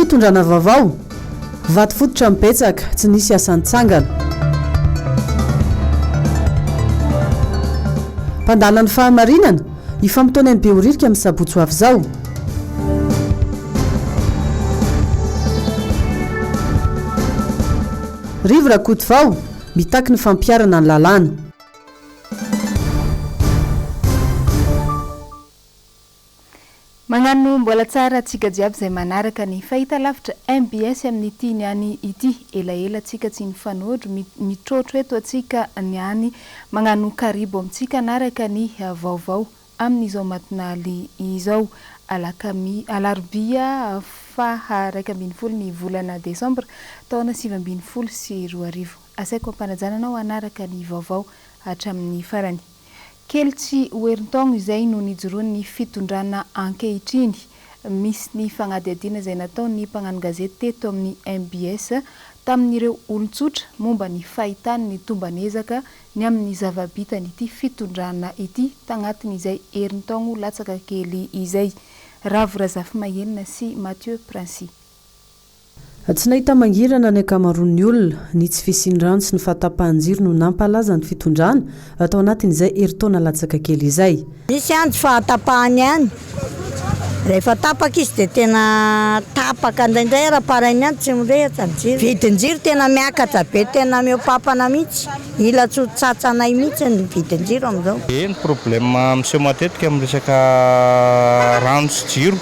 fitondrana vaovao vaty fototra mibetsaka tsy nisy asantsangana mpandalany fahamarinana ifampitony amin'ny beoririka amin'ny sabotso avy zao rivo rakoto vao mitaky ny fampiarana ny lalàna magnano mbola tsara atsika jiaby izay manaraka ny fahita lavitra MBS amin'ny ity niany ity elaela atsika tsy ny fanodro mitrotro eto atsika niany magnano karibo amintsika anaraka ny vaovao amin'izao matinaly izao alarobia faha 1 ny volana desambra taona 2020 sy 2020 asaiko ampanajana anaraka ny vaovao hatramin'ny farany kely tsy hoerin-taogno izay no nijoroan'ny fitondrana ankehitriny misy ny fagnadiadiana izay natao ny mpagnano gazety teto amin'ny MBS tamin'ireo olon-tsotra momba ny fahitany ny tombanezaka ny amin'ny zavabitany ity fitondrana ity tagnatin'izay herin-taogno latsaka kely izay Ravorazafy Mahenina sy Mathieu Princy tsy nahita mangirana ny akamaroan'ny olona ny tsy fisian-drano sy ny fahatapahan-jiro no nampalaza ny fitondrana atao anatin'izay herintaona latsaka kely izay. Misy andro fahatapahany ihany. Rehefa tapaka izy dia tena tapaka indraindray raha-parainy ihany tsy mirehitra ny jiro. Vidin-jiro tena miakatra be, tena mihoapapana mihitsy. Ila tsotratsanay mihitsy ny vidin-jiro amin'izao. Ny problème miseho matetika amin'ny resaka rano sy jiro.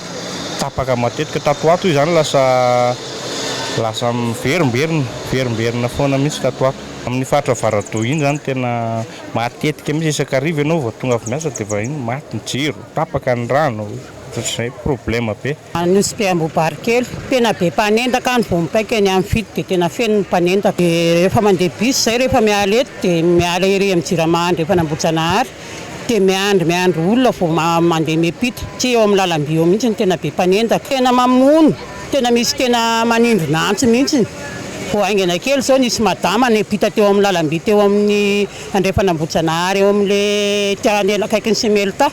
Tapaka matetika tatoato izany lasa verimberina foana mihitsy tatoato. Amin'ny faritra Varatoa iny zany tena matetika mihitsy isakarivo ianao vao tonga avy miasa dia va iny maty ny jiro, tapaka ny rano. Ohatr'izay problème be. Nosy mpiambo-bary kely, tena be mpanendaka ny vao mipaika ny amin'ny fito dia tena feno ny mpanendaka. Rehefa mandeha bus izay rehefa miala eto dia miala ery amin'ny Jirama rehefa Nambojanahary dia miandry olona vao mandeha miampita. Tsy eo amin'ny lalam-by eo mihitsy ny tena be mpanendaka. Tena mamono, tena misy tena manindrona antsy mihitsy. Vao aingana kely izao nisy madama niampita teo amin'ny lalam-by teo amin'ny andrefa Nambojanahary eo amin'ilay tianela akaiky ny Semelta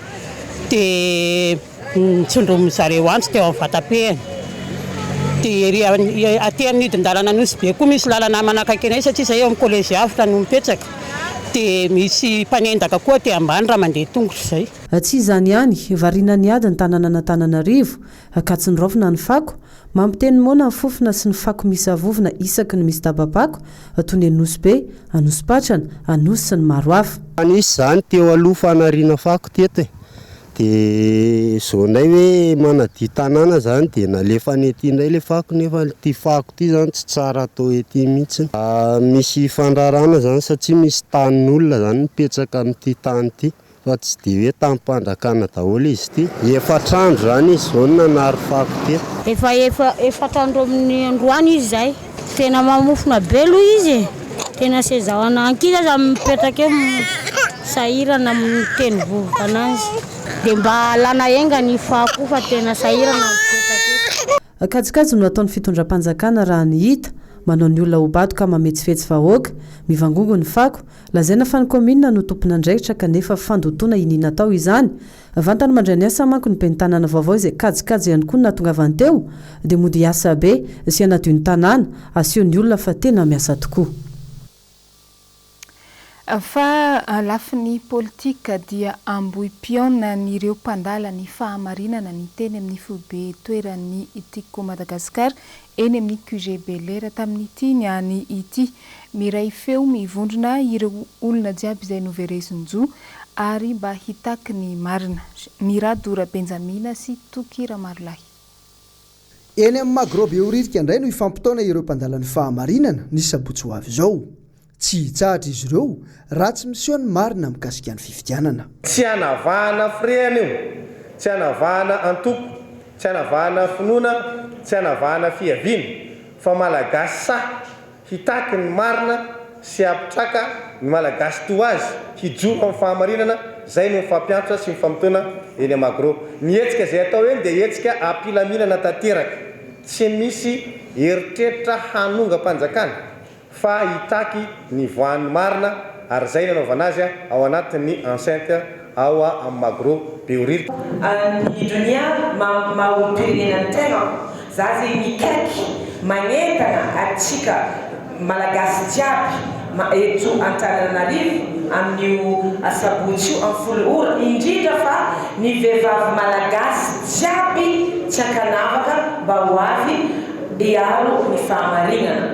dia nitsondromy zareo antsy teo amin'ny vatapehany. Dia aty amin'ny hidin-dalana Nosy be koa misy lalana manakaiky anay satria izay eo amin'ny kolejy avy no mipetraka. Dia misy mpanendaka koa aty ambany raha mandeha tongotra izay. Tsy izany ihany, variana ny ady ny tanàna n'Antananarivo, Katsindrofona ny fako, mampiteny moana ny fofona sy ny fako misy avovona isaky ny misy dabapako, toy ny Nosy be, Anosipatrana, Anosy sy ny maro hafa. Anisy izany teo aloha fanariana fako teto e. Dia zonay hoe manadio tanàna zany dia nalefa ny ety indray le fako nefa ity fako ity zany tsy tsara atao ety mihitsy. Misy fandrarana zany satria misy tanin'olona zany mipetraka amin'ity tany ity fa tsy dia hoe tanim-pandrakana daholo izy ity. Efatrandro zany izy zao nanary fako teto. Efatrandro amin'ny androany izy zay. Tena mamofona be aloha izy. Tena sezahana ankiza za mipetraka eo sahirana amin'ny teny vovoka anazy. Dia mba alana enga ny fako fa tena sahirana mipetraka. Kajikajy no ataon'ny fitondram-panjakana raha ny hita manao ny olona ho badoka mametsifetsy vahoaka mivangongo ny fako lazaina fa ny kominina no tompona andraikitra kanefa fandotona inina tao izany. Vantany mandray ny asa manko ny bentanana vaovao izay kajikajy ihany koa natongavany teo dia mody asa be sy anadio ny tanàna asio ny olona fa tena miasa tokoa. Fa lafin'ny politika dia ambohi-piona n'ireo mpandala ny fahamarinana ny teny amin'ny foibe toeran'ny itiko Madagasikara eny amin'ny QG Belair tamin'ity niany ity miray feo mivondrona ireo olona jiaby izay noverezonjo ary mba hitaky ny marina. Miradora Benjamina sy Tokira Marolahy. Eny amin'ny Magrobeoririka indray no ifampitaona ireo mpandala ny fahamarinana ny sabotsy ho avy izao. Tsy hitsahatra izy ireo raha tsy miseho ny marina mikasika ny fifidianana. Tsy hanavahana firehana io, tsy hanavahana antoko, tsy hanavahana finoana, tsy hanavahana fiaviana, fa malagasy sa hitaky ny marina sy apitraka ny malagasy toa azy hijoro amin'ny fahamarinana, zay no mifampianatra sy mifampitona eny Magro. Ny hetsika izay atao eny dia hetsika ampilaminana tanteraka, tsy misy eritreritra hanonga-panjakana fa hitaky ny voan'ny marina ary zay nanaovana azy ao anatin'ny enceinte ao amin'ny Magrobeoririka. Ny hidronia maha-pirenena ny tegna za zay mikaiky magnetana atsika malagasy jiaby eto Antananarivo amin'io asabotsy io amin'ny folo ora indrindra fa ny vehivavy malagasy jiaby tsy ankanavaka mba ho avy hiaro ny fahamarinana.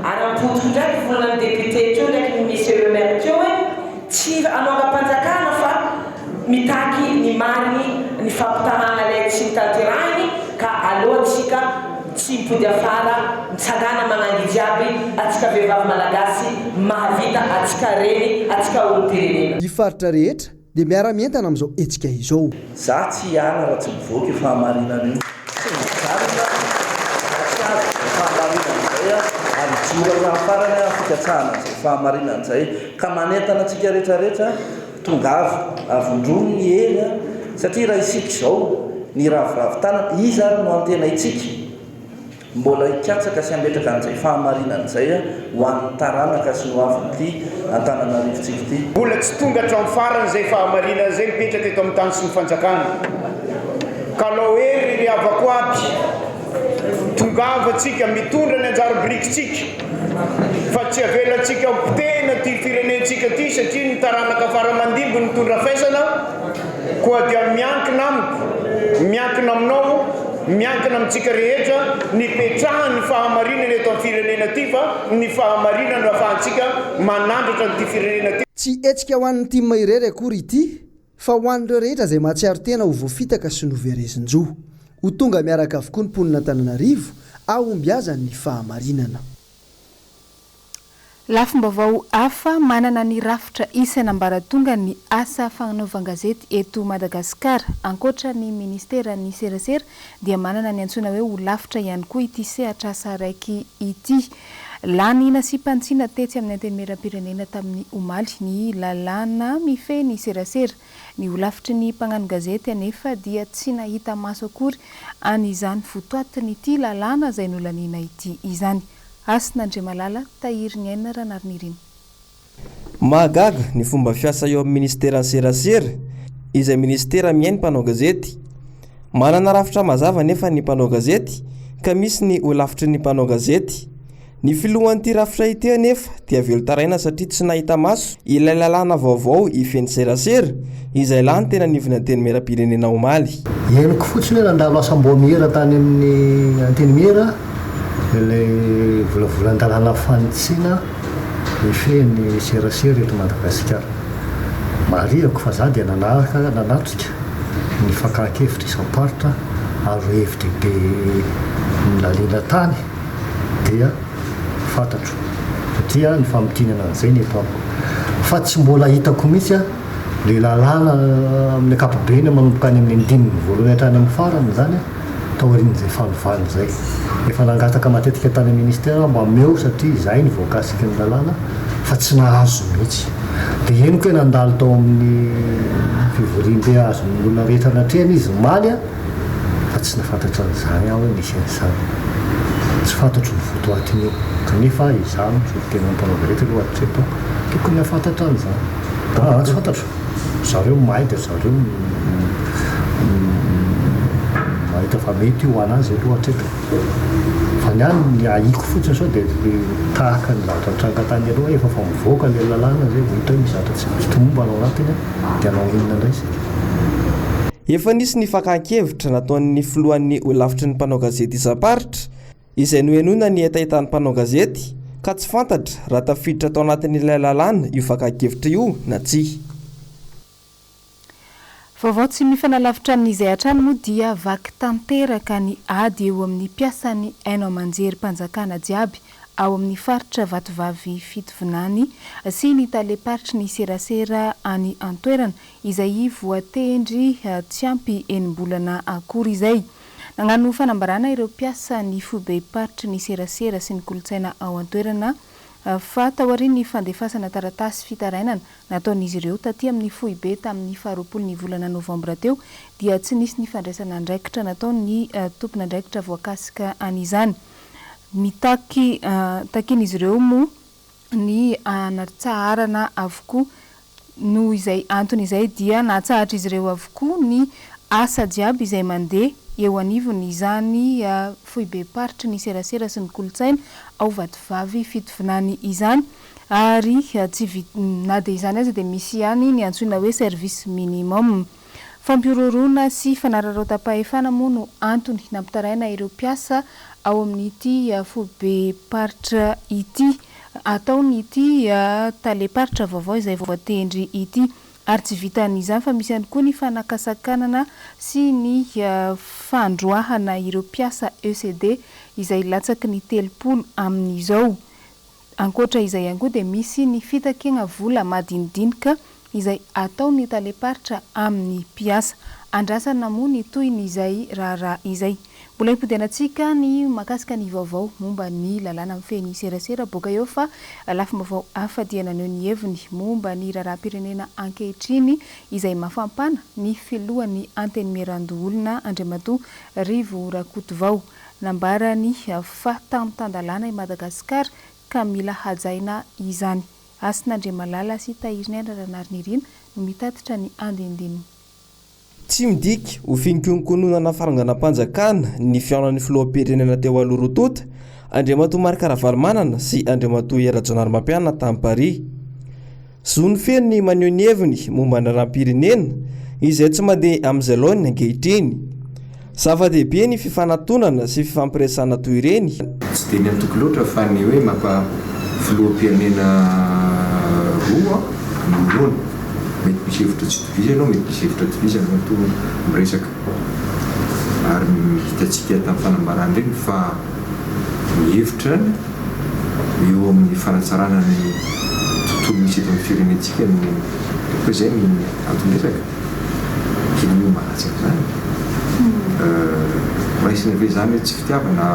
Ary ampotoky ndraiky volan'ny député teo ndraiky monsieur le maire teo hoe tsy anaovam-panjakana fa mitaky ny mariny ny fampitahana ilay tsy mitanterahiny ka alohantsika tsy mipody afara mitsangana magnangy jiaby atsika vehivavy malagasy mahavita atsika reny atsika olo-pirenena. Ny faritra rehetra dia miara-mientana amin'izao hetsika izao. Za tsy hiala raha tsy mivoaka io fahamarinana io. Ary jora farany fikatsahana zay fahamarinana zay ka manentana atsika rehetrarehetra tongavy avondrony ny ely satria raha isika izao ny ravoravo tanana izy ary no antena itsika mbola hikatsaka sy ametraka an'izay fahamarinana zay ho an'ny taranaka sy no avin'ity Antananarivotsika ity. Mbola tsy tonga hatramin'ny farany zay fahamarinana zay mipetraka eto amin'ny tany sy ny fanjakana ka lao hery ny havako aby tongavatsika mitondra ny anjara birikitsika fa tsy avelantsika tena ty firenentsika ty satria ny taranaka faramandimbo ny mitondra faisana koa dia miankina amiko miankina aminao miankina amintsika rehetra ny petrahan ny fahamarinana eto amin'ny firenena ty fa ny fahamarinana no ahafahantsika manandratra nyty firenena ty. Tsy hetsika ho an'ny tima irery akory ity fa ho an'ireo rehetra izay mahatsiaro tena ho voafitaka sy noverezin-jo ho tonga miaraka avokoa ny mponina Antananarivo ahombiazany ny fahamarinana. Lafim-baovao hafa manana ny rafitra isan'ambaratonga ny asa fagnanaovan-gazety eto Madagasikara. Ankoatra ny ministera ny serasera dia manana ny antsoina hoe ho lafitra ihany koa ity sehatra asa raiky ity. Lany nasipantsina tetsy amin'ny antenimieram-pirenena tamin'ny omaly ny lalàna mifehy ny serasera. Ny ho lafitry ny mpagnano gazety anefa dia tsy nahita maso akory an'izany fotoatiny ity lalàna izay nolanina ity izany. Asin'Andriamalala tahiry ny aina ranarniriny. Mahagaga ny fomba fiasa eo amin'ny ministera serasera izay ministera miainy mpanao gazety. Manana rafitra mazava nefa ny mpanao gazety ka misy ny ho lafitry ny mpanao gazety. Ny filohan'ity rafitra ity anefa dia velotaraina satria tsy nahita maso ilay lalàna vaovao ifeny serasera izay lany tena nivony antenimieram-pirenena omaly. Henoko fotsiny hoe nandalo asam-boamihera tany amin'ny antenimihera ilay volavolan-dalàna fanitsina ifeny serasera eto Madagasikara. Mariako fa za dia nanatrika ny fakakevitra isam-paritra ary hevitra be nylaliana tany dia fantatro satria ny famitinana an'izay ny eto amiko fa tsy mbola hitako mihitsy le lalàna amin'ny ankapobeny manomboka any amin'ny andininy voalohany hatrany amin'ny farany zany taorian'izay fanovany zay. Efa nangataka matetika tany ministera mba meo satria izay ny voakasika ny lalàna fa tsy nahazo mihitsy. Dia henoko hoe nandalo tao amin'ny fivoriam-be azo ny olona rehetra natrehany izy maly fa tsy nafantatra an'izany aho hoe nisy an'izany. Tsy fantatro ny fotoatiny io kanefa izany tena mpanao gazety aloha hatreto tokony hafantatra an'izany. Tsy fantatro. Zareo mahay dia zareo mahita fa mety ho anazy aloha hatreto. Fa ny any ny ahiko fotsiny sao dia tahaka ny zavatra nitranga tany aloha efa fa mivoaka ilay lalàna zay vita hoe misy zavatra tsy tomomba anao anatiny dia anao inona indray isika. Efa nisy ny fakan-kevitra nataon'ny filohan'ny ho lafitry ny mpanao gazety isam-paritra izay nohenona ny etahitan'ny mpanao gazety ka tsy fantatra raha tafiditra tao anatin'ilay lalàna io fakan-kevitra io na tsia. Vaovao tsy mifanalavitra amin'izay hatrany moa dia vaky tanteraka ny ady eo amin'ny mpiasan'ny haino aman-jery mpanjakana jiaby ao amin'ny faritra Vatovavy Fitovinany sy ny taleparitry ny serasera any Antoerana izay voatendry tsy ampy enim-bolana akory izay. Nagnano fanambarana ireo mpiasa ny foibe-paritry ny serasera sy ny kolotsaina ao Antoerana fa taorian'ny fandefasana taratasy fitarainana nataon'izy ireo taty amin'ny foibe tamin'ny 20 volana novambra teo dia tsy nisy ny fandraisana andraikitra nataon'ny tompona andraikitra voakasika an'izany. Takin'izy ireo moa ny anatsaharana avokoa noho izay antony izay dia natsahatra izy ireo avokoa ny asa jiaby izay mandeha eo anivony izany foibe paritra ny serasera sy ny kolotsaina ao vadivavy fitovinany izany ary na dia izany aza dia misy ihany ny antsoina hoe service minimum. Fampirorona sy fanararaotapahefana moa no antony nampitaraina ireo mpiasa ao amin'ity foibe paritra ity, ataony ity taleparitra vaovao izay voatendry ity, ary tsy vitan'izany fa misy ihany koa ny fanakasakanana sy ny fandroahana ireo mpiasa ECD izay latsaky ny 30 amin'izao. Ankoatra izay ihany koa dia misy ny fitakena vola madinidinika izay ataony taleparitra amin'ny mpiasa. Andrasana moa ny toy ny izay raharaha izay. Mbola hipodenatsika ny makasika ny vaovao momba ny lalàna mifehy serasera boka eo fa lafim-baovao hafa dia naneho ny heviny momba ny raharaham-pirenena ankehitriny izay mafampana ny filohan'ny antenimierandoholona Andriamatoa Rivo Rakotovao. Nambarany fahatamtandalàna i Madagasikara ka mila hajaina izany. Asin'Andriamalala sy Tahiriny Ranariny no mitatitra ny andindininy. Tsy midika ho finkonkonona nafaranganam-panjakana ny fiaonan'ny filoham-pirenena teo aloha Rotota, Andriamatoa Marc Ravalomanana sy Andriamatoa Erajonary Mampianana tamin'ny Paris. Zony feno ny maneho ny heviny momba ny raharaham-pirenena izay tsy mandeha amin'izay laoniny ankehitriny. Zava-dehibe ny fifanantonana sy fifampiresana toy ireny. Tsy dia ny antoko loatra fa ny hoe maka filoham-pirenena roa nolona. Mety misy hevitra tsy tovizana ianao, mety misy hevitra tovizana no toa miresaka. Ary hitantsika tamin'ny fanambarana ireny fa ny hevitra eo amin'ny fanatsarana ny tontolo misy eto amin'ny firenentsika no koa izay ny antony resaka. Kely malatsaka zany. Raisina ve zany hoe tsy fitiavana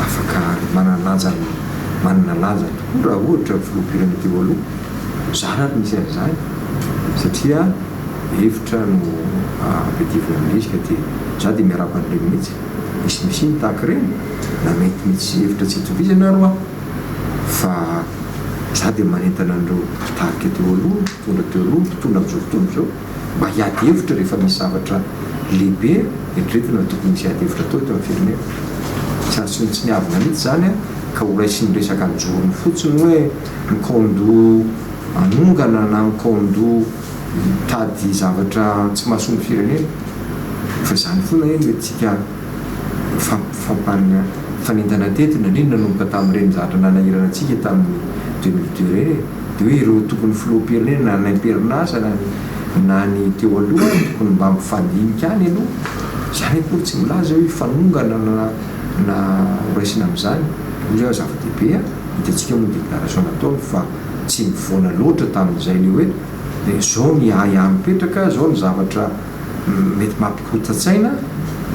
afaka manana lanja tokoa raha ohatra filoham-pirenena teo aloha. Zara misy an'izany satria hevitra no ampiativana amin'izika dia za dia miaraka an'ireny mihitsy misy tahaka ireny na mety misy hevitra tsy hitovizana aro fa za dia manentana an'ireo mpitarika teo aloha, mpitondra teo aloha, mpitondra amin'izao fotoana izao mba hiady hevitra rehefa misy zavatra lehibe eritreretina tokony misy hiady hevitra atao eto amin'ny firenena. Tsy tsy niavina mihitsy zany ka ho raisiny resaka anjorony fotsiny hoe mikondo anongana na mikondo tady zavatra tsy mahasomby firenena fa izany foana eny hoe tsika fanentana tetina indrindra nanomboka tamin'ireny zavatra nanahirana antsika tamin'ny 2002 ireny dia hoe ireo tokony filoham-pirenena na naim-perinasa na ny teo aloha tokony mba mifandinika any aloha izany akory tsy milaza hoe fanongana na raisina amin'izany io zava-dehibe hitantsika moa déclaration nataony fa tsy mivoana loatra tamin'izay le hoe dia zao ny aya mipetraka zao ny zavatra mety mampikotatsaina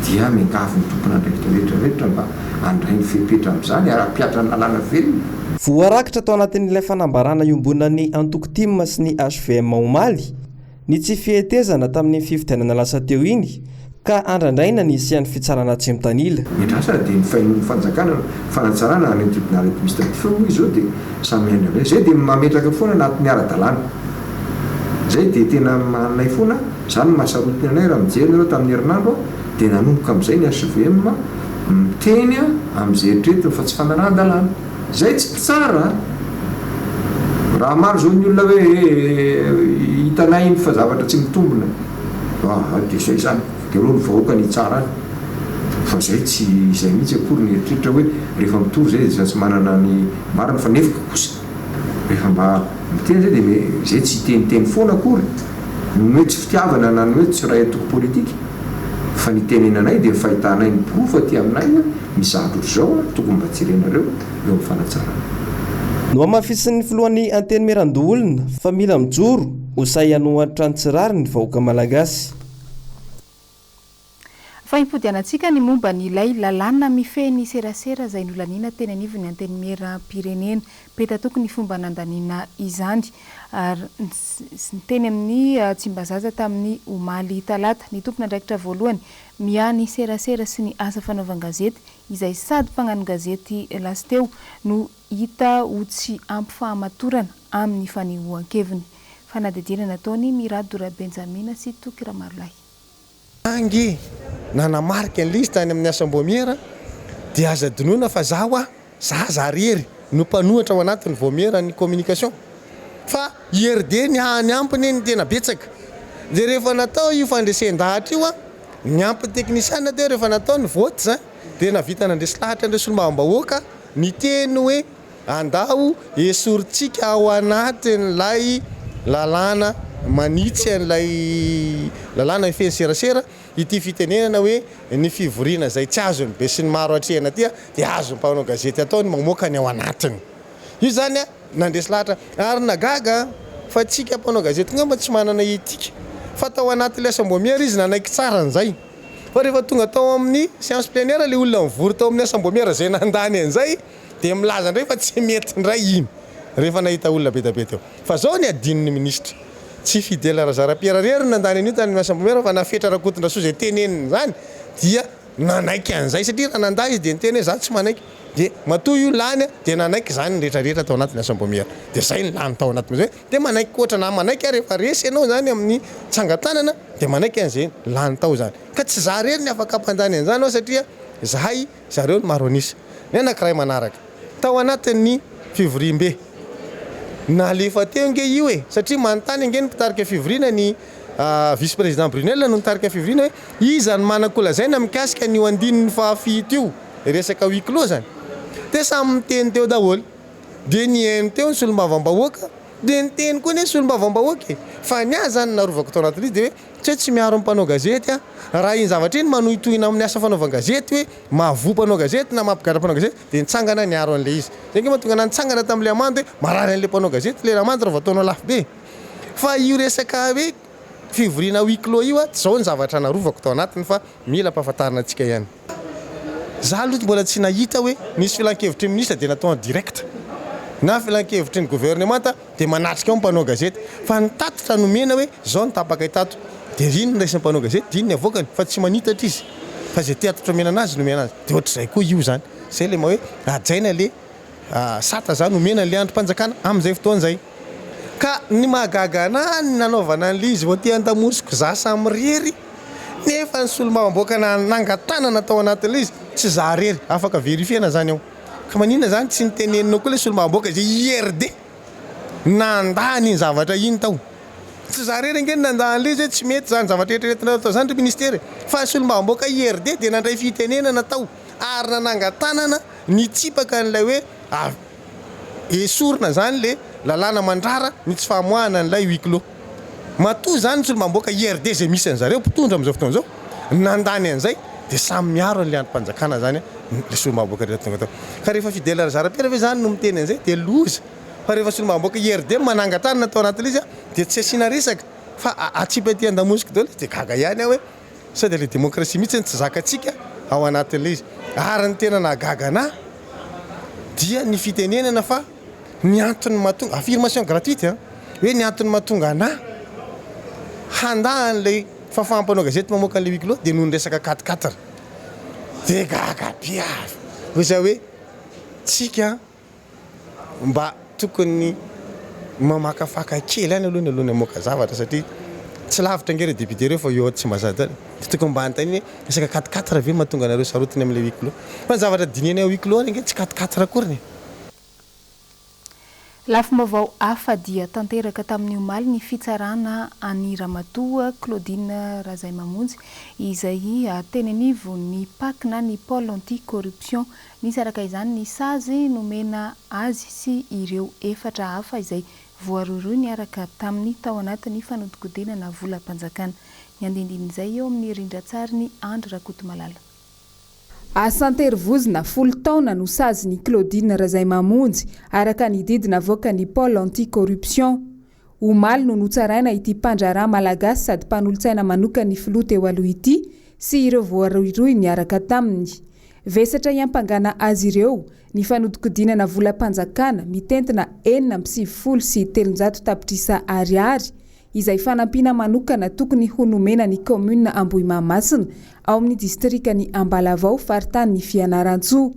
dia miangavy ny tompona andraikitra rehetrarehetra mba andray ny fepetra amin'izany ary ampiatra ny lalàna velona. Voarakitra tao anatin'ilay fanambarana iombonan'ny Antokotim sy ny HVM Omaly ny tsy fihetezana tamin'ny fifidianana lasa teo iny ka andrandraina ny isian'ny fitsarana tsy mitanila. Midrasa dia ny faino'ny fanjakana fanatsarana any tribunal administratif moa izy zao dia samy hainy amin'izay. Zay dia mametraka foana anatin'ny ara-dalàna. Zay dia tena manay foana, izany mahasarotiny anay raha mijery ireo tamin'ny herinandro dia nanomboka amin'izay ny HVM miteny amin'izay eritreretiny fa tsy fanarahan-dalàna. Zay tsy tsara. Raha maro zao ny olona hoe hitanay iny fa zavatra tsy mitombona. Dia izay zany. Dia reo ny vahoaka ny tsara any. Fa zay tsy izay mihitsy akory ny eritreritra hoe rehefa mitory zay dia tsy manana ny marina fa nefika kosa. Rehefa mba miteny zay dia zay tsy teniteny foana akory. No hoe tsy fitiavana na no hoe tsy raha atoko politika. Fa ny tenenanay dia fahitanay ny prova aty aminay misy zavatra zao tokony mba tsirenareo eo amin'ny fanatsarana. No amafisin'ny filohan'ny antenimierandoholona fa mila mijoro ho say hanohatra ny tsirary ny vahoaka malagasy. Fa hipodianantsika ny momba n'ilay lalàna mifehy serasera izay nolaniana teny anivony antenimieram-pirenena petatoky ny fomba nandaniana izany ary teny amin'ny Tsimbazaza tamin'ny Omaly talata ny tompona andraikitra voalohany miany serasera sy ny asa fanaovan-gazety izay sady mpagnano gazety lasteo no hita ho tsy ampifahamatorana amin'ny fanehoan-keviny. Fanadidina nataony Miradora Benjamina sy Toky Ramarolahy. nanamarika an'ilay izy tany amin'ny asam-bomiera dia aza dinoina fa zaho za rery no mpanohatra ao anatin'ny vomiera ny communication fa IRD ny ampiny ny tena betsaka dia rehefa natao io fandresen-dahatra io ny ampy teknisiana dia rehefa natao ny voty zany dia navita nandresy lahatra andresolombavambahoaka ny teny hoe andao esorintsika ao anatin'lay lalàna manitsy an'lay lalàna feny serasera ity fitenenana hoe ny fivoriana zay tsy azony be sy ny maro atrehana ty dia azo ny mpanao gazety ataony mamoaka ny ao anatiny io zany nandresy lahatra ary nagaga fa tsika mpanao gazety ngamba tsy manana etika fa tao anatin'ilay asam-bomiera izy nanaiky tsara an'izay fa rehefa tonga tao amin'ny séance plénière le olona mivory tao amin'ny asam-bomiera zay nandany an'izay dia milaza ndray fa tsy mety ndray iny rehefa nahita olona betabeta eo fa zao ny adininy ministra tsy fidèle Razara-Pierre rery nandany an'io tany asam-bomiera fa nafetra Rakotondrasoa zay teneniny zany dia nanaiky an'izay satria raha nanda izy dia niteny za tsy manaiky dia matoa io lany dia nanaiky zany ny rehetrarehetra tao anatin'ny asam-bomiera dia zay ny lany tao anatin'izay dia manaiky koatra na manaiky rehefa resy ianao zany amin'ny tsangatanana dia manaiky an'izay lany tao zany ka tsy za rery ny afaka ampandany an'izany ao satria zahay zareo ny maro anisa ny anankiray manaraka tao anatin'ny fivoriam-be nalefa teo nge io satria manontany ange ny mpitarika fivoriana ny vice président Brunel no nitarika fivoriana hoe izany manakolazaina mikasika ny io andinin'ny fahafito io resaka huis clos zany dia samy miteny teo daholo dia nihaino teo ny solombavam-bahoaka dia niteny koa ny solombavam-bahoaka fa ny ahy zany narovako tao anatin'izy dia hoe tsy miaro amin'ny mpanao gazety raha iny zavatra iny manohitohina amin'ny asa fanaovan-gazety hoe mahavoa mpanao gazety na mampigatra mpanao gazety dia nitsangana niaro an'ilay izy zay nge mahatonga nitsangana tamin'ilay amandy hoe marary an'ilay mpanao gazety ilay amandy raha vataonao lafo be fa io resaka hoe fivoriana huis clos io zao ny zavatra narovako tao anatiny fa mila mpahafantarina antsika ihany za aloha mbola tsy nahita hoe nisy filan-kevitry ny ministra dia natao en direct na filan-kevitry ny gouvernemanta dia manatrika ao ny mpanao gazety fa nitatotra nomena hoe zao ny tapaka hitato dia rino ny raisin'ny mpanao gazety dia iny ny avoakany fa tsy manitatra izy fa zay teatotra omena anazy nomena azy dia ohatr'izay koa io zany zay le ma hoe ajaina le sata zany nomena le androm-panjakana amin'izay fotoan'izay ka ny mahagaga ana ny nanaovana an'le izy vao te andamosiko za samy rery nefa ny solombavam-boaka nangatanana tao anatin'le izy tsy za rery afaka verifiana zany ao ka maninona zany tsy niteneninao koa le solombavam-boaka zay IRD nandany iny zavatra iny tao tsy za rery nge nandan'le izy hoe tsy mety zany zavatra eritreretina tao zany ry ministera fa solombavam-boaka IRD dia nandray fitenenana tao ary nanangatanana nitsipaka an'ilay hoe esorina zany le lalàna mandrara ny tsy fahamoahana an'ilay huis clos matoa zany solombavam-boaka IRD zay misy an'zareo mpitondra amin'izao fotoana zao nandany an'izay dia samy miaro an'le androm-panjakana zany le solombavam-boaka rehetra tonga tao ka rehefa fidèle Razara-Pierre ve zany no miteny an'izay dia loza fa rehefa solombavam-boaka IRD manangatanana tao anatin'ilay izy dia tsy asiana resaka fa atsipy aty andamosiko daholo dia gaga ihany aho hoe sao dia le démocratie mihitsy tsy zakatsika ao anatin'ilay izy ary ny tena nahagaga anahy dia ny fitenenana fa ny antony mahatonga affirmation gratuite hoe ny antony mahatonga anahy handahan'ilay fafampanao gazety mamoaka an'ilay huis clos dia noho ny resaka 4-4 dia gaga piavy ho zay hoe tsika mba tokony mamakafaka kely any aloha ny alohany amoaka zavatra satria tsy lavitra nge re député reo fa eo tsy mazady dia tokony mba antany resaka 4-4 ve mahatonga anareo sarotiny amin'ilay huis clos fa ny zavatra dinihany huis clos any nge tsy 4-4 akoriny lafim-baovao hafa dia tanteraka tamin'io omaly ny fitsarana any ramatoa Claudine Razaimamonjy izay teny anivo ny PAC na ny pôle anti-corruption nisy araka izany ny sazy nomena azy sy ireo efatra hafa izay voaroiroy ny araka tamin'ny tao anatin'ny fanodikodinana volam-panjakana ny andindin'izay eo amin'ny rindran-tsary ny Andry Rakotomalala. Asanterivozina 10 taona no sazy ny Claudine Razaimamonjy araka ny didina avoaka ny pôle anti-corruption. Omaly no notsaraina ity mpandraharaha malagasy sady mpanolo-tsaina manoka ny filoha teo aloha ity sy ireo voaroiroy ny araka taminy. Vesatra iampangana azy ireo ny fanodikodinana volam-panjakana mitentina 470 sy 300 tapitrisa ariary izay fanampina manokana tokony ho nomena ny commune Ambohimahamasina ao amin'ny distrika ny Ambalavao faritany ny Fianarantsoa.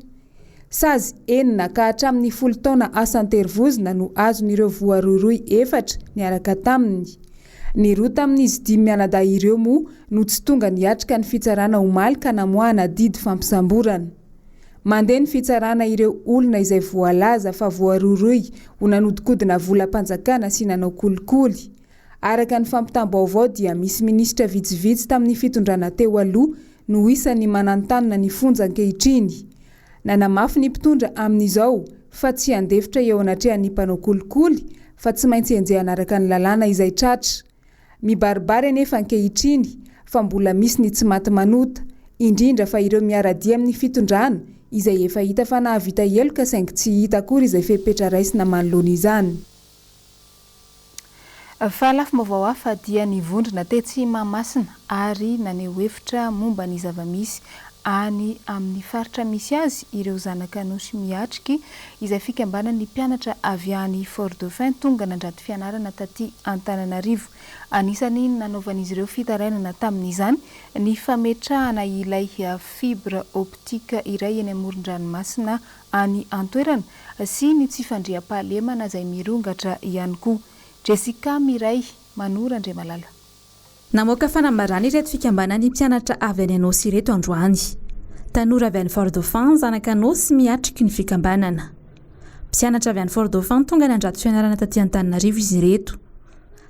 Sazy enina ka hatramin'ny 10 taona asanterivozina no azon'ireo voaroiroy efatra ny araka taminy. Ny roa tamin'izy 10 mianadahy ireo moa no tsy tonga niatrika ny fitsarana omaly ka namoahana didy fampisamborana. Mandeha ny fitsarana ireo olona izay voalaza fa voaroroy ho nanodikodina volam-panjakana sy nanao kolikoly. Araka ny fampitam-baovao dia misy minisitra vitsivitsy tamin'ny fitondrana teo aloha no isan'ny manantanina ny fonja ankehitriny. Nanamafy ny mpitondra amin'izao fa tsy andefitra eo anatrehan'ny mpanao kolikoly fa tsy maintsy enjehana araka ny lalàna izay tratra. Mibaribary anefa ankehitriny fa mbola misy ny tsy maty manota, indrindra fa ireo miaradia amin'ny fitondrana izay efa hita fa nahavita heloka saingy tsy hita akory izay fepetra raisina manoloana izany. Fa lafo vaovao hafa dia nivondrona tetsy Mahamasina ary naneho hevitra momba ny zava-misy any amin'ny faritra misy azy ireo zanak'Anosy miatriky izay fikambanan'ny mpianatra avy any Fort-Dauphin tonga nandrato fianarana taty Antananarivo. Anisany nanaovan'izy ireo fitarainana tamin'izany ny fametrahana ilay fibre optique iray eny amoron-dranomasina any an-toerana sy ny tsy fandriam-pahalemana izay mirongatra ihany koa. Jessica Miray, Manora Andriamalala. Namoaka fanambarana ireto fikambanan'ny mpianatra avy any Anosy ireto androany. Tanora avy any Fort-Dauphin zanak'Anosy miatriky ny fikambanana. Mpianatra avy any Fort-Dauphin tonga nandrato fianarana taty Antananarivo izy ireto.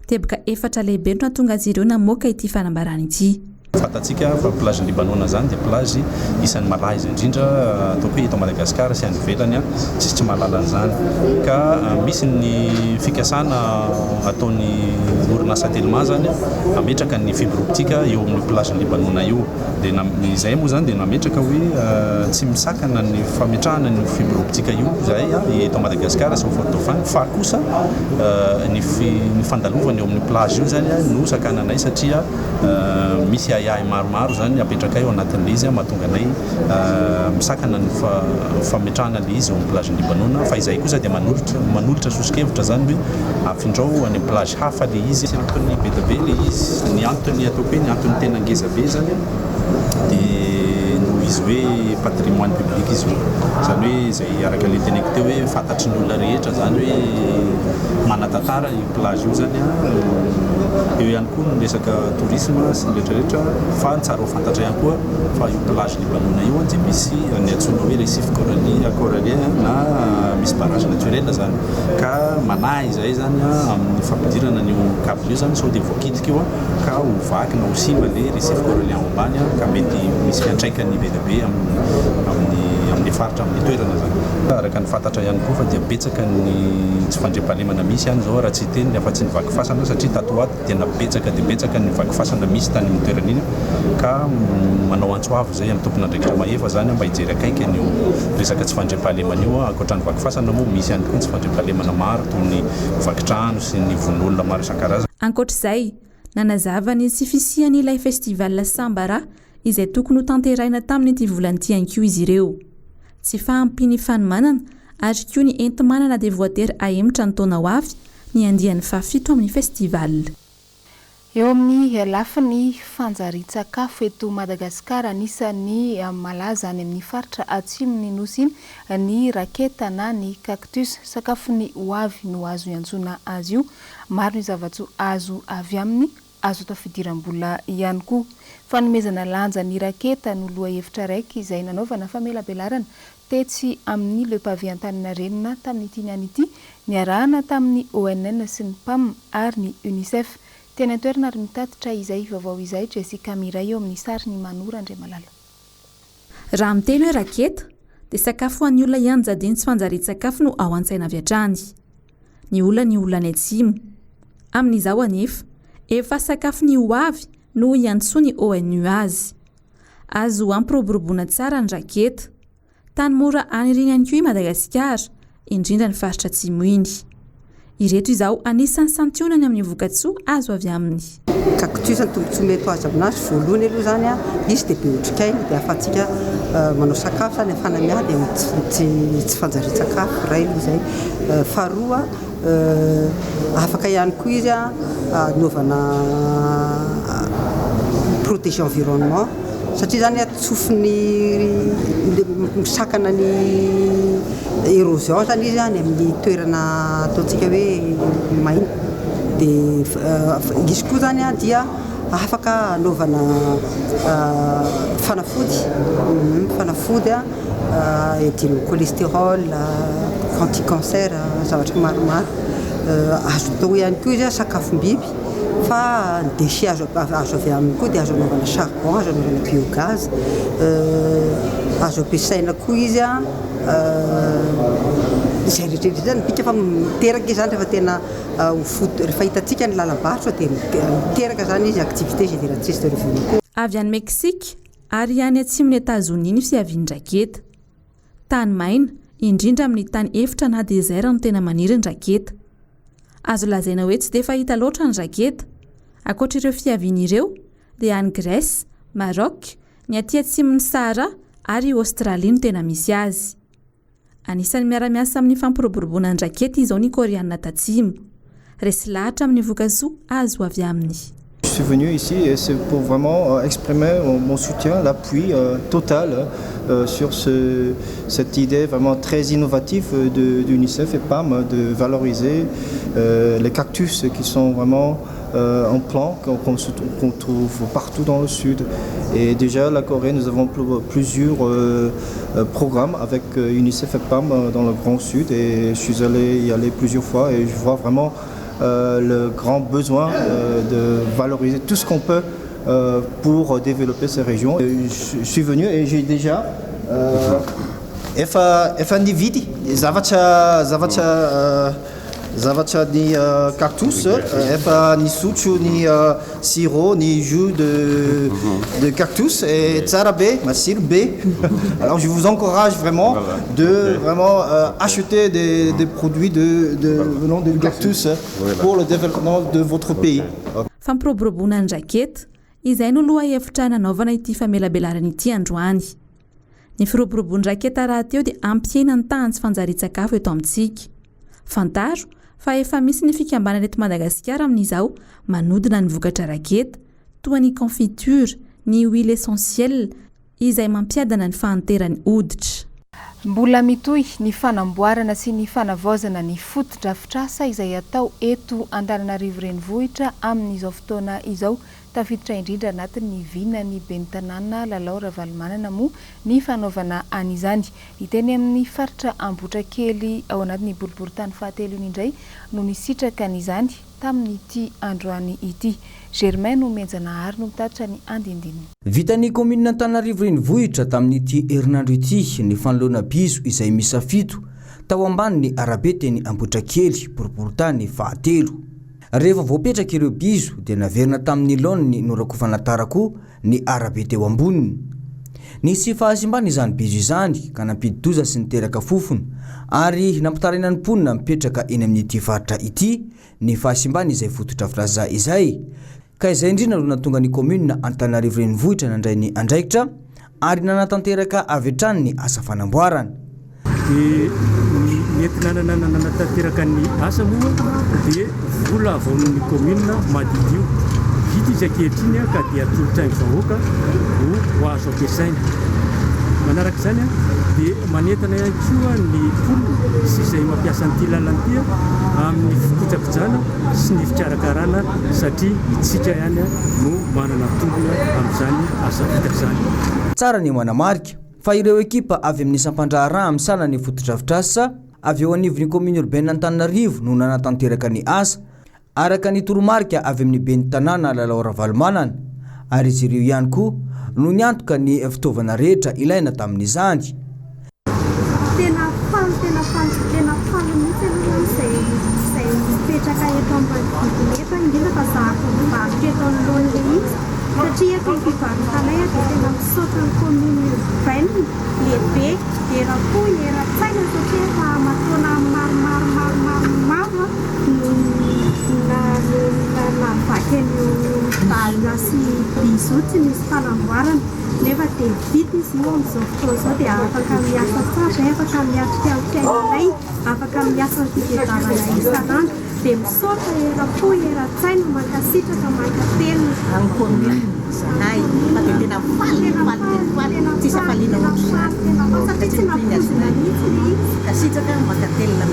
Tebaka 4 lehibe no natonga azy ireo namoaka ity fanambarana ity. Fatatsika fa plage Libanona zany dia plage isan'ny malaza indrindra ataoko hoe eto Madagasikara sy any ivelany tsy mahalala an'izany ka misy ny fikasana ataon'ny orinasa tellement zany ametraka ny fibre optique eo amin'ny plage Libanona io dia izay moa zany dia nametraka hoe tsy misakana ny fametrahana ny fibre optique io zay eto Madagasikara sy Fort-Dauphin fa kosa ny fandalovana eo amin'ny plage io zany no sakananay satria misy ayahy maromaro zany apetraka eo anatin'ilay izy mahatonga anay misakana ny fametrahana ilay izy eo amin'ny plage Libanona fa izay kosa dia manolotra sosikevitra zany hoe afindrao any plage hafa ilay izy antony be dia be ilay izy ny antony ataoko hoe ny antony tena ngeza be zany dia no izy hoe patrimoine public izy io zany hoe izay araka ilay teneko teo hoe fantatry ny olona rehetra zany hoe manatantara io plage io zany eo ihany koa ny resaka tourisme sy ny rehetrarehetra fa tsara ho fantatra ihany koa fa io plage Libanona io dia misy ny antsoina hoe récif corallien na misy barrage naturel zany ka manahy izay zany amin'ny fampidirana n'io cap io zany sao dia voakitika io ka ho vaky na ho simba ilay récif corallien ambany ka mety misy fiantraikany be dia be amin'ny faritra amin'ny toerana zany. Araka ny fantatra ihany koa fa dia betsaka ny tsy fandriam-pahalemana misy ihany zao raha tsy teny afa-tsy ny vaky fasana satria tato ato tena betsaka dia betsaka ny vaky fasana misy tany amin'ny toerana iny ka manao antsoavo zay amin'ny tompon'andraikitra mahefa zany mba hijery akaiky an'io resaka tsy fandriam-pahalemana io ankoatra ny vaky fasana moa misy ihany koa ny tsy fandriam-pahalemana maro toy ny vakitrano sy ny von'olona maro isan-karazany. Ankoatr'izay nanazavany sy fisian'ilay festival Sambara izay tokony ho tanteraina tamin'ity volan'ity ankiu izy ireo. Tsy fahampiny fanomanana ary koa ny enti-manana dia voatery ahemitra ny taona ho avy ny andian'ny fafito amin'ny festival. Eo amin'ny lafiny fanjarian-tsakafo eto Madagasikara anisan'ny malaza any amin'ny faritra atsimon'ny nosy iny ny raketa na ny cactus sakafon'ny hoavy no azo iantsona azy io. Maro ny zavatsoa azo avy aminy azo tafidiram-bola ihany koa. Fanomezana lanja ny raketa no loha hevitra raiky izay nanaovana famelabelarana tetsy amin'ny Le Pavé Antaninarenina tamin'ity niany ity niarahana tamin'ny ONN sy ny PAM ary ny UNICEF. Tena toerana ary mitatitra izay vaovao izay Jessica Miray eo amin'ny sary ny Manora Andriamalala. Raha miteny hoe raketa dia sakafo an'ny olona ihany jadiny tsy fanjarian-tsakafo no ao an-tsaina avy hatrany. Ny olona any atsimo. Amin'izao anefa efa sakafo ny hoavy no iantsoa ny ONU azy. Azo ampiroboroboana tsara ny raketa. Tany mora aniriny ihany koa i Madagasikara, indrindra ny faritra atsimo iny. Ireto izao anisan'ny santionany amin'ny vokatsoa azo avy aminy. Cactus ny tombontsoa mety azo aminazy voalohany aloha zany izy dia be otrikaina dia afatsika manao sakafo zany afanamiah dia tsy fanjarian-tsakafo ray aloha zay. Faharoa afaka ihany koa izy anaovana protéger environnement satria zany atsofin'ny misakana ny érosion zany izy any amin'ny toerana ataontsika hoe maina dia izy koa zany a dia afaka anaovana fanafody a edino cholestérol anticancer zavatra maromaro azo atao ihany koa izy a sakafom-biby fa déchet azo avy aminy koa dia azo anaovana charbon, azo anaovana biogaz, azo ampiasaina koa izy a izay rehetrarehetra zany bika fa miteraka zany rehefa tena rehefa hitantsika ny lalam-barotra dia miteraka zany izy activité génératrice de revenu. Avy any Meksika ary ihany atsimon'ny États-Unis ny fiavian-draketa. Tany maina indrindra amin'ny tany efitra na désert no tena maniry ny raketa. Azo lazaina hoe tsy dia fahita loatra ny raketa. Ankoatra ireo fiaviany ireo dia any Grèce, Maroc, ny aty atsimon'ny Sahara ary Australie no tena misy azy. Anisan'ny miara-miasa amin'ny fampiroboroboana ny raketa izao ny Koreana Tatsimo. Resy lahatra amin'ny vokasoa azo avy aminy. Je suis venu ici et c'est pour vraiment exprimer mon soutien, l'appui total sur cette idée vraiment très innovative de l'UNICEF et PAM de valoriser les cactus qui sont vraiment en plan qu'on trouve partout dans le sud. Et déjà la Corée, nous avons plusieurs programmes avec UNICEF et PAM dans le Grand Sud et je suis allé y aller plusieurs fois et je vois vraiment le grand besoin de valoriser tout ce qu'on peut pour développer ces régions. Je suis venu et j'ai déjà efa nividi zavatra ny cactus, efa nisotro ny sirop, ny jus de cactus et tsara be, masiro be. Alors je vous encourage vraiment de acheter des produits venant de cactus pour le développement de votre pays. Fampiroboroboana ny raketa, izay no loha hevitra nanaovana ity famelabelarana ity androany. Ny firoboroboan'ny raketa raha teo dia ampiaina ny tany tsy fanjarian-tsakafo eto amintsika. Fantaro fa efa misy ny fikambanana eto Madagasikara amin'izao manodina ny vokatra raketa toa ny confiture, ny huile essentielle izay mampiadana ny fahanteran'ny hoditra. Mbola mitohy ny fanamboarana sy ny fanavaozana ny foto-drafitrasa izay atao eto Antananarivo renivohitra amin'izao fotoana izao. Tafiditra indrindra anatin'ny vina ny Benitanana Lalao Ravalomanana moa ny fanaovana an'izany. Iteny amin'ny faritra Ambotrakely ao anatin'ny boriboritany fahatelo indray no nisitraka an'izany tamin'ity androany ity. Germain no menjanahary no mitatitra ny andindininy. Vitan'ny commune Antananarivo renivohitra tamin'ity herinandro ity ny fanoloana biso izay misafito tao ambany ny arabe teny Ambotrakely boriboritany fahatelo. Rehefa voapetraka ireo biso dia naverina tamin'ny laoniny norakofana tarako ny arabe teo amboniny. Nisy fahasimbana izany biso izany ka nampidi-doza sy niteraka fofony ary nampitaraina ny mponina mipetraka eny amin'ity faritra ity ny fahasimbana izay foto-drafitrasa izay. Ka izay indrindra no natonga ny commune Antananarivo renivohitra nandray ny andraikitra ary nanatanteraka avy hatrany ny asa fanamboarana. Nanatanteraka ny asa moa dia vola avaon'ny commune madidio vita izy ankehitriny ka dia atolotrainy vahoaka ho azo ampiasaina. Manaraka izany dia manentana ihany koa ny mponina sy izay mampiasa an'ity lalana ity amin'ny fikojakojana sy ny fikarakarana satria itsika ihany no manana tombona amin'izany asa vita izany. Tsara ny manamarika fa ireo ekipa avy amin'ny sampandraharaha amin'ny salan'ny foto-drafitrasa avy eo anivon'ny commune urbaine Antananarivo no nanatanteraka ny asa araka ny toromarika avy amin'ny Benitanana Lalao Ravalomanana ary izy ireo ihany koa no niantoka ny fitaovana rehetra ilaina tamin'izany. Tena faly mihitsy aloha izay mipetraka eto ambanivohitra indrindra fa zahako mivarotra eto anoloana izy satria eto ny fivarotanay dia tena misaotra ny commune urbaine lehibe era koa era-tsaina satria efa mataona maromaro navaky an'io dalina sy biso tsy misy fanamboarana nefa dia vita izy io amin'izao fotoana izao dia afaka miasa tsara, afaka miatrika amin'ny fiainanay, afaka miasa ny fivedarana isanandro dia misaotra era-po era-tsaina mankasitraka mankatelina any commune zanay fa dia tena faly tsisy afaliana satria tsy nampozina mihitsy kasitraka mankatelina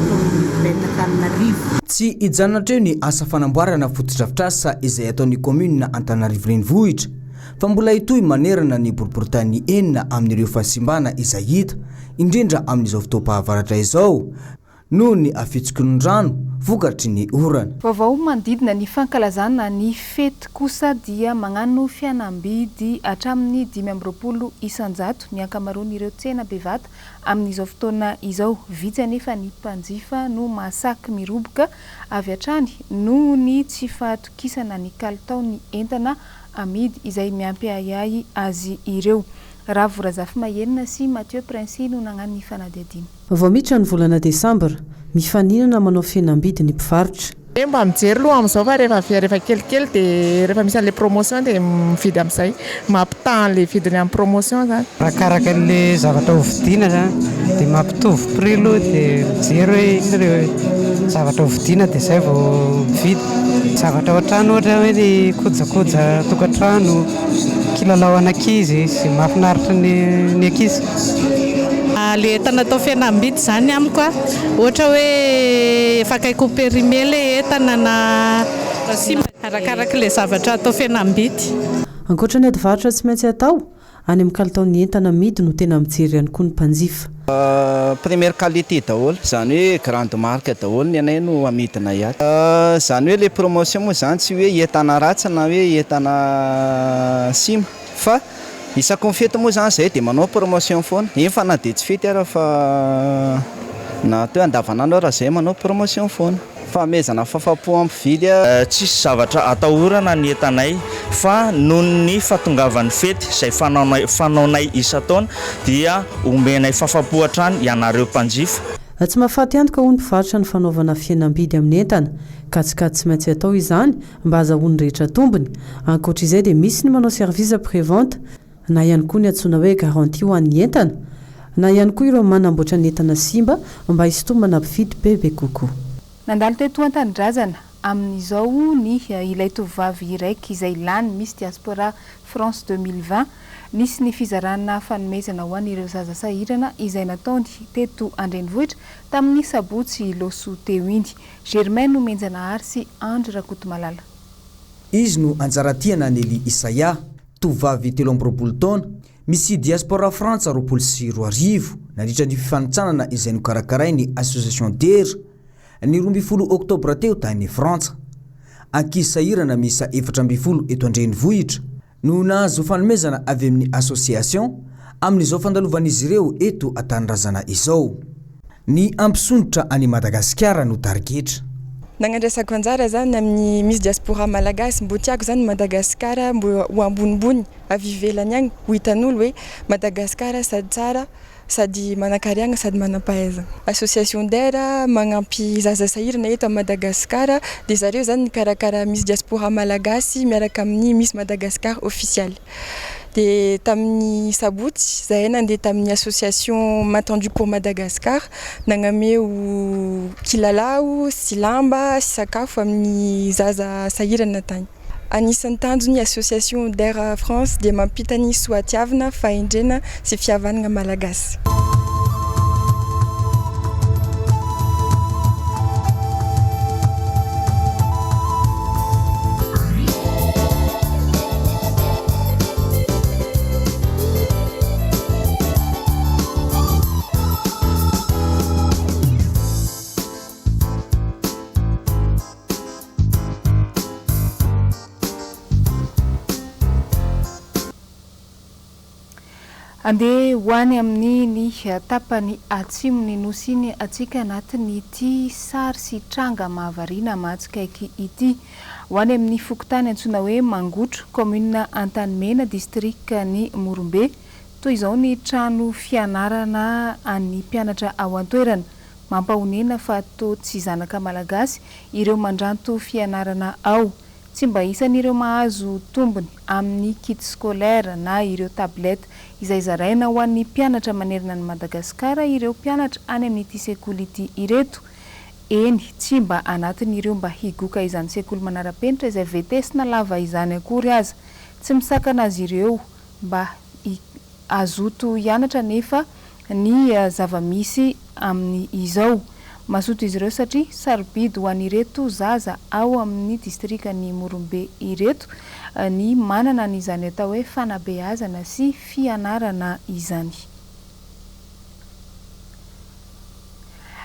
Antananarivo. Tsy hijanonatra ny asa fanamboarana fotodrafitrasa izay ataon'ny commune Antananarivo renivohitra fa mbola hitohy manerana ny boriboritany enina amin'ireo fahasimbana izay hita indrindra amin'izao fotoam-pahavaratra izao noho ny afitsokiny rano vokatry ny orana. Vaovao manodidina ny fankalazana ny fety kosa dia magnano fianambidy hatramin'ny 520 isanjato ny ankamaroan'ireo tsena bevata amin'izao fotoana izao. Vitsy anefa ny mpanjifa no mahasaky miroboka avy hatrany noho ny tsy fahatokisana ny kalitao ny entana amidy izay miampy ahiahy azy ireo. Ravorazafy Mahenina sy Mathieu Prince no nagnano ny fanadihadiana. Vao miditra ny volana Desambra, mifaninana manao fihenam-bidy ny mpivarotra. Mba mijery aloha amin'izao fa rehefa kelikely dia rehefa misy an'ilay promotion dia mividy amin'izay mampitahan' ilay vidiny amin'ny promotion zany. Arakaraka ilay zavatra hovidiana zany dia mampitovy prix aloha dia mijery hoe zavatra hovidiana dia izay vao mividy. Zavatra ohatrano ohatra hoe ny kojakoja tokantrano, kilalao an'ankizy sy mahafinaritra ny ankizy. Le entana atao fihenam-bidy zany amiko ohatra hoe afaka périmé le entana na simba arakaraka le zavatra atao fihenam-bidy. Ankoatra ny ady varotra tsy maintsy atao any amin'ny kalitaon'ny entana amidy no tena mijery ihany koa ny mpanjifa. Première qualité daholo zany hoe grande marque daholo ny anay no amidina iaty. Zany hoe le promotion moa zany tsy hoe entana ratsy na hoe entana sima fa isako fety moa zany zay dia manao promotion foana. Eny fa na dia tsy fety ara fa na toe andavanandro raha zay manao promotion foana. Fahamezana fahafapo ampividy tsisy zavatra atahorana ny entanay fa noho ny fahatongavan'ny fety izay fanaonay isa-taona dia omenay fahafapo hatrany ianareo mpanjifa. Tsy mahafaty ihany ka hoy ny mpivarotra ny fanaovana fihenam-bidy amin'ny entana ka tsy maintsy atao izany mba ahazoany rehetra tombony. Ankoatra izay dia misy ny manao service après-vente na ihany koa ny antsoina hoe garantie ho an'ny entana na ihany koa ireo manamboatra ny entana simba mba hisintomana mpividy bebe kokoa. Nandalo teto an-tanindrazana amin'izao ny ilay tovovavy iraiky izay lany misy diaspora France 2020 nisy ny fizarana fanomezana ho an'ireo zaza sahirana izay nataony teto an-drenivohitra tamin'ny sabotsy loso teo iny. Germain no menjana ary sy Andry Rakotomalala. Izy no anjaratiana Neli Isaya, tovovavy 13 taona, misy diaspora France 24 nandritra ny fifanitsanana izay nokarakaray ny Association d'Air ny 12 Oktobra teo tany Frantsa. Ankizy sahirana misa 14 eto an-drenivohitra no nahazo fanomezana avy amin'ny association amin'izao fandalovan'izy ireo eto an-tanindrazana izao. Ny ampisondotra any Madagasikara no targetra. Nagnandrasako anjara zany amin'ny misy diaspora malagasy mbo tiako zany Madagasikara mbo ho ambonimbony avy ivelany agny ho hitan'olo hoe Madagasikara sady tsara sady manakariagna sady manam-pahaizana. Association d'Air magnampy zaza sahirana eto à Madagasikara dia zareo zany nikarakara misy diaspora malagasy miaraka amin'ny Miss Madagascar officiel. Dia tamin'ny sabotsy zahay nandeha tamin'ny association Matendu pour Madagascar nagnameo kilalao sy lamba sy sakafo amin'ny zaza sahirana tany. Anisan'ny tanjony Association d'Air France dia mampita ny soatiavana, fahendrena sy fihavanana malagasy. Andeha hoany amin'ny ny tapany atsimony nosiny atsika anatin'ny ity sary sy tranga mahavariana mahatsikaiky ity. Hoany amin'ny fokotany antsoina hoe Mangotro, commune Antanimena, district ny Morombe. Toy izao ny trano fianarana an'ny mpianatra ao an-toerana. Mampahonena fa atao tsy zanaka malagasy ireo mandranto fianarana ao. Tsy mba isan'ireo mahazo tombony amin'ny kit scolaire na ireo tablette izay zaraina ho an'ny mpianatra manerana ny Madagasikara ireo mpianatra any amin'ity sekoly ity ireto. eny tsy mba anatin'ireo mba higoka izany sekoly manara-penitra izay vetesina lava izany akory aza tsy misakana azy ireo mba azoto hianatra nefa ny zava-misy amin'ny izao mazoto izy ireo satria sarobidy ho an'ireto zaza ao amin'ny distrikany Morombe ireto ny manana n'izany atao hoe fanabeazana sy fianarana izany.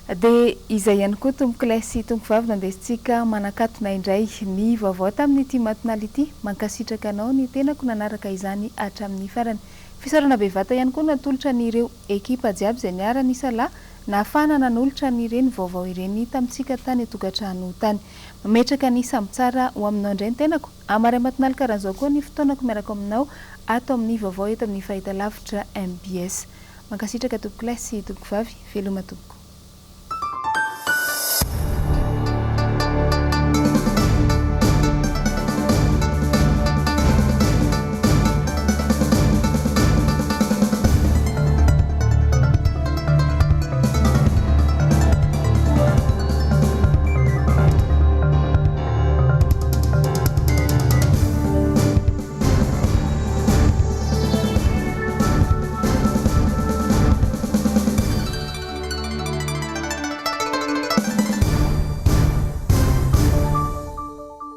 Dia izay ihany koa tombokilahy sy tombovavy nandesintsika manakatona indray ny vaovao tamin'ity matinal ity, mankasitraka anao ny tenako nanaraka izany hatramin'ny farany. Fisarona bevata ihany koa natolotra n'ireo ekipa jiaby izay niara nisalahy nahafahana nanolotra n'ireny vaovao ireny tamintsika tany tokantrano tany. Mametraka ny samby tsara ho aminao indray ny tenako. Amary matinal karan'izao koa ny fotoanako miaraka aminao ato amin'ny vaovao eto amin'ny fahitalavitra MBS. Mankasitraka tombokilahy sy tombovavy, veloma tompoko.